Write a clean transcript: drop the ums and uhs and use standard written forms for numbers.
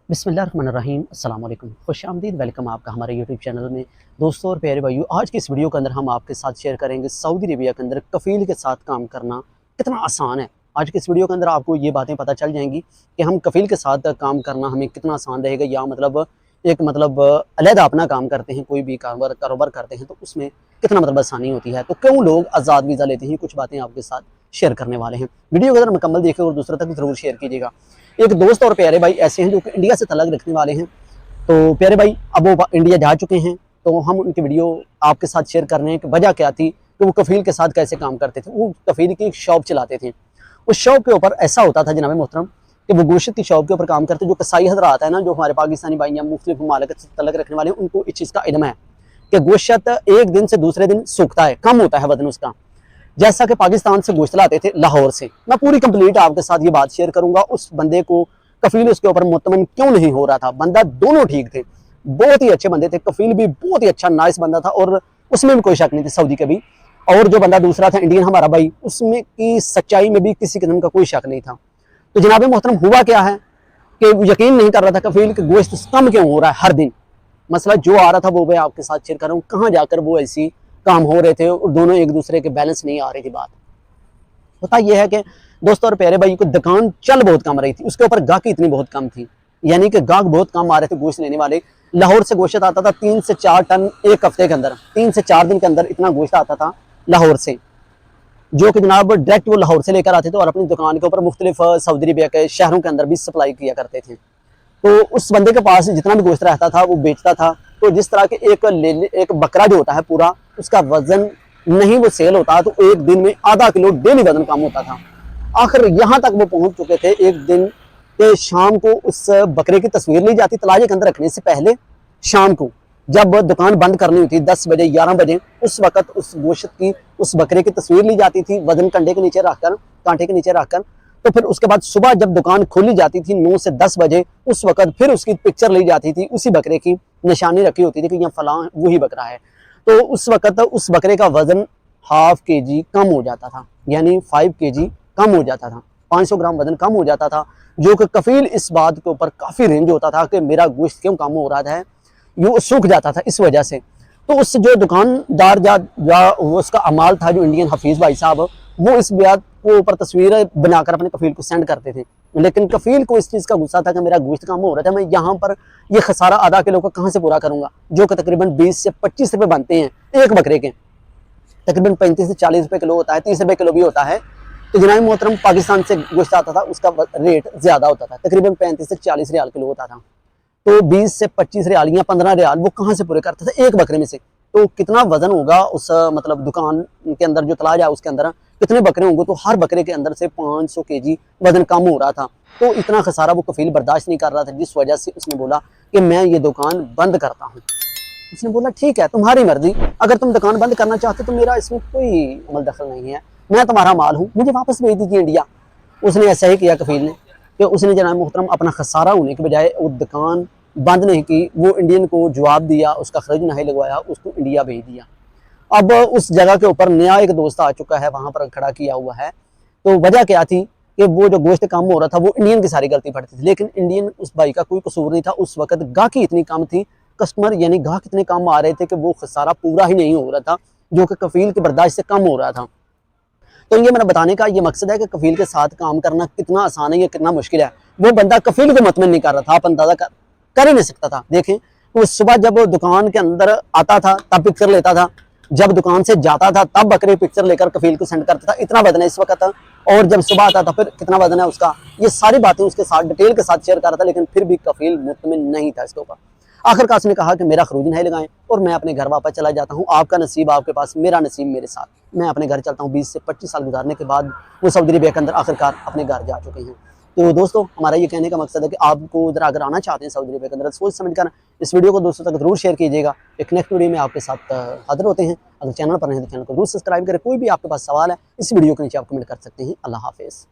बिस्मिल्लाहिर्रहमानिर्रहीम अस्सलाम वालेकुम, खुश आमदीद। वेलकम आपका हमारे यूट्यूब चैनल में। दोस्तों और प्यारे भाइयों, आज की इस वीडियो के अंदर हम आपके साथ शेयर करेंगे सऊदी अरेबिया के अंदर कफ़ील के साथ काम करना कितना आसान है। आज की इस वीडियो के अंदर आपको ये बातें पता चल जाएंगी कि हम कफ़ील के साथ काम करना हमें कितना आसान रहेगा, या अलहदा अपना काम करते हैं, कोई भी कारोबार करते हैं तो उसमें कितना आसानी होती है, तो क्यों लोग आज़ाद वीज़ा लेते हैं, कुछ बातें आपके साथ शेयर करने वाले हैं। वीडियो को अगर मुकम्मल देखें और दूसरों तक ज़रूर शेयर कीजिएगा। एक दोस्त और प्यारे भाई ऐसे हैं जो कि इंडिया से तलक रखने वाले हैं, तो प्यारे भाई अब वो इंडिया जा चुके हैं, तो हम उनकी वीडियो आपके साथ शेयर कर रहे हैं कि वजह क्या थी कि वो कफ़ील के साथ कैसे काम करते थे। वो कफ़ील की एक शॉप चलाते थे। उस शॉप के ऊपर ऐसा होता था जनाब मोहतरम कि वो गोश्त की शॉप के ऊपर काम करते, जो कसाई हजरात है ना, जो हमारे पाकिस्तानी भाई या मुख्तलिफ ममालिक से तलक रखने वाले हैं, उनको इस चीज़ का इल्म है कि गोश्त एक दिन से दूसरे दिन सूखता है, कम होता है वजन उसका। जैसा कि पाकिस्तान से गोश्त लाते थे लाहौर से, मैं पूरी कंप्लीट आपके साथ ये बात शेयर करूंगा। उस बंदे को कफील उसके ऊपर मुतमन क्यों नहीं हो रहा था। बंदा दोनों ठीक थे, बहुत ही अच्छे बंदे थे, कफील भी बहुत ही अच्छा नाइस बंदा था, और उसमें भी कोई शक नहीं थी सऊदी के भी। और जो बंदा दूसरा था इंडियन हमारा भाई, उसमें की सच्चाई में भी किसी किस्म का कोई शक नहीं था। तो जनाब मोहतरम हुआ क्या है कि यकीन नहीं कर रहा था कफील कि गोश्त कम क्यों हो रहा है हर दिन। मसला जो आ रहा था वो मैं आपके साथ शेयर कर रहा हूँ, कहाँ जाकर वो ऐसी काम हो रहे थे और दोनों एक दूसरे के बैलेंस नहीं आ रही थी। बात होता यह है कि दोस्तों और प्यारे भाई को दुकान चल बहुत कम रही थी, उसके ऊपर गाहकी इतनी बहुत कम थी, यानी कि गाहक बहुत कम आ रहे थे गोश्त लेने वाले। लाहौर से गोश्त आता था 3 से 4 टन एक हफ्ते के अंदर, 3 से 4 दिन के अंदर इतना गोश्त आता था लाहौर से, जो कि जनाब डायरेक्ट वो लाहौर से लेकर आते थे और अपनी दुकान के ऊपर मुख्तलिफ सऊदी अरबिया के शहरों के अंदर भी सप्लाई किया करते थे। तो उस बंदे के पास जितना भी गोश्त रहता था वो बेचता था। तो जिस तरह के एक बकरा जो होता है पूरा, उसका वजन नहीं वो सेल होता, तो एक दिन में आधा किलो डेली वजन कम होता था। आखिर यहाँ तक वो पहुंच चुके थे एक दिन के शाम को उस बकरे की तस्वीर ली जाती तलाजे के अंदर रखने से पहले, शाम को जब दुकान बंद करनी होती 10 बजे 11 बजे, उस वक्त उस गोश्त की उस बकरे की तस्वीर ली जाती थी वजन कंडे के नीचे रखकर, कांटे के नीचे रखकर। तो फिर उसके बाद सुबह जब दुकान खोली जाती थी 9 से 10 बजे, उस वक्त फिर उसकी पिक्चर ली जाती थी, उसी बकरे की निशानी रखी होती थी कि यहाँ फलां वही बकरा है। तो उस वक्त उस बकरे का वजन हाफ केजी कम हो जाता था, यानी 5 केजी कम हो जाता था, 500 ग्राम वजन कम हो जाता था, जो कि कफील इस बात के ऊपर काफ़ी रेंज होता था कि मेरा गोश्त क्यों कम हो रहा है, ये सूख जाता था इस वजह से। तो उस जो दुकानदार या उसका अमाल था, जो इंडियन हफीज़ भाई साहब, वो इस बात को ऊपर तस्वीरें बनाकर अपने कफील को सेंड करते थे। लेकिन कफील को इस चीज़ का गुस्सा था कि मेरा गोश्त कम हो रहा था, मैं यहाँ पर ये खसारा आधा किलो का कहाँ से पूरा करूँगा, जो कि तकरीबन 20 से 25 रुपये बनते हैं एक बकरे के। तकरीबन 35 से 40 रुपये किलो होता है, 30 रुपये किलो भी होता है। तो जनाब मोहतरम पाकिस्तान से गोश्त आता था, उसका रेट ज़्यादा होता था, तकरीबन 35 से 40 रियाल किलो होता था। तो 20 से 25 रियाल या 15 रियाल वो कहाँ से पूरे करता था एक बकरे में से। तो कितना वजन होगा उस दुकान के अंदर जो तलाज है उसके अंदर कितने बकरे होंगे, तो हर बकरे के अंदर से 500 केजी वजन कम हो रहा था। तो इतना खसारा वो कफील बर्दाश्त नहीं कर रहा था, जिस वजह से उसने बोला कि मैं ये दुकान बंद करता हूँ। उसने बोला ठीक है तुम्हारी मर्जी, अगर तुम दुकान बंद करना चाहते तो मेरा इसमें कोई अमल दखल नहीं है, मैं तुम्हारा माल हूँ, मुझे वापस भेज दीजिए इंडिया। उसने ऐसा ही किया कफील ने कि उसने जनाब मोहतरम अपना खसारा होने के बजाय वो दुकान बंद नहीं की, वो इंडियन को जवाब दिया, उसका खर्च नहीं लगवाया, उसको इंडिया भेज दिया। अब उस जगह के ऊपर नया एक दोस्त आ चुका है, वहाँ पर खड़ा किया हुआ है। तो वजह क्या थी कि वो जो गोश्त कम हो रहा था वो इंडियन की सारी गलती पड़ती थी, लेकिन इंडियन उस भाई का कोई कसूर नहीं था। उस वक्त गाहकी इतनी कम थी, कस्टमर यानी गाहक इतने कम आ रहे थे कि वो खसारा पूरा ही नहीं हो रहा था, जो कि कफील की बर्दाश्त से कम हो रहा था। तो ये मेरा बताने का ये मकसद है कि कफील के साथ काम करना कितना आसान है या कितना मुश्किल है। वो बंदा कफील को मुतमिन नहीं कर रहा था, आप अंदाजा कर ही नहीं सकता था। देखें वो सुबह जब वो दुकान के अंदर आता था तब पिक्चर लेता था, जब दुकान से जाता था तब बकरे पिक्चर लेकर कफील को सेंड करता था, इतना वजन है इस वक्त। और जब सुबह आता था फिर कितना वजन है उसका, ये सारी बातें उसके साथ डिटेल के साथ शेयर कर रहा था, लेकिन फिर भी कफील मुतमिन नहीं था इसके ऊपर। आखिरकार उसने कहा कि मेरा खरूज नहीं लगाएं और मैं अपने घर वापस चला जाता हूँ, आपका नसीब आपके पास, मेरा नसीब मेरे साथ, मैं अपने घर चलता हूँ। 20 से 25 साल गुजारने के बाद वो सऊदी अरबिया के अंदर आखिरकार अपने घर जा चुके हैं। तो दोस्तों हमारा ये कहने का मकसद है कि आपको उधर अगर आना चाहते हैं सऊदी अरबिया के अंदर, सोच समझ कर इस वीडियो को दोस्तों तक जरूर शेयर कीजिएगा। एक नेक्स्ट वीडियो में आपके साथ हाजिर होते हैं। अगर चैनल पर नहीं तो चैनल को जरूर सब्सक्राइब करें। कोई भी आपके पास सवाल है इस वीडियो के नीचे आप कमेंट कर सकते हैं। अल्लाह हाफिज़।